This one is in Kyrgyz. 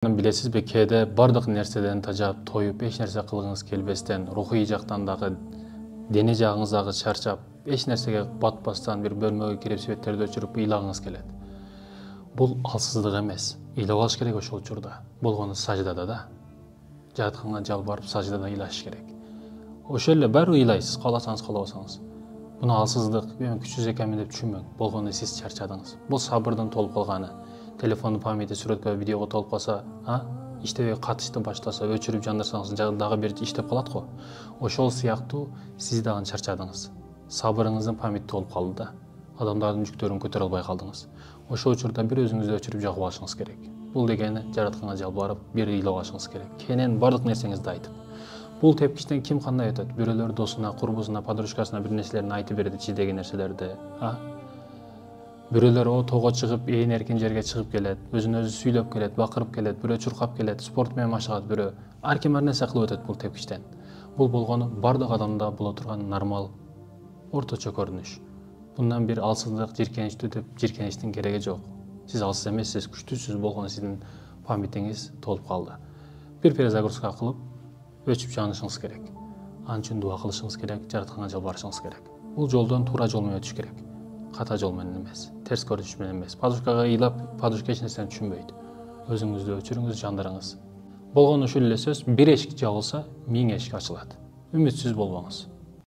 Bilesizби, кээде бардык нерседен тажап, тоюп, эч нерсе кылгыңыз келбестен, рухий жактан дагы, дене жагыңыз дагы чарчап, эч нерсеге батпастан бир бөлмөгө кирип светтерди өчүрүп ыйлагыңыз келет. Бул алсыздык эмес. Ыйлап алыш керек ошол учурда. Болгону саждада да. Жаратканга жалбарып саждада ыйлаш керек. Ошол эле баары ыйлайсыз, кааласаңыз, каалабасаңыз. Буну алсыздык, мен күчсүз экенмин деп түшүнмөң. Болгону сиз чарчадыңыз. Бул сабырдын толуп калганы. Телефондун памяти сүрөткө, видеого толуп калса, иштебей катышты баштаса, өчүрүп жандырсаңыз дагы бир иштеп калат го. Ошол сыяктуу сиз дагы чарчадыңыз. Сабырыңыздын памяти толуп калды да. Адамдардын жүктөрүн көтөрө албай калдыңыз. Ошол учурда бир өзүңүздү өчүрүп жагып алышыңыз керек. Бул дегени жаратканга жалбарып, бир ыйлап алышыңыз керек. Кенен бардык нерсеңизди айтып. Бул тепкичтен ким кандай өтөт? Бирөөлөр досуна, курбусуна, подружкасына бир нерселерин айтып берет, ичидеги нерселерди. Бирөөлөр тоого чыгып, ээн эркин жерге чыгып келет, өзүн өзү сүйлөп келет, бакырып келет, бирөө чуркап келет, спорт менен машыгат, бирөө ар ким ар нерсе кылып өтөт бул тепкичтен. Бул болгону бардык адамда боло турган нормал, орточо көрүнүш. Bundan bir alsızlık, jirkenişti деп jirkeniştin кереги жок. Siz алсыз эмессиз, күчтүүсүз, болгону сиздин памятиңиз толуп калды. Бир перезагрузка кылып, өчүп жанышыңыз керек. Ал үчүн дуа кылышыңыз керек, жаратканга жалбарышыңыз керек. Бул жолдон туура жол менен өтүш керек. Ката жол менен эмес, терс көрүнүш менен эмес. Подружкага ыйлап, подружка эч нерсени түшүнбөйт. Өзүңүздү өчүрүңүз, жандырыңыз. Болгону ушул эле сөз, бир эшик жабылса, 1000 эшик ачылат. Үмүтсүз болбоңуз.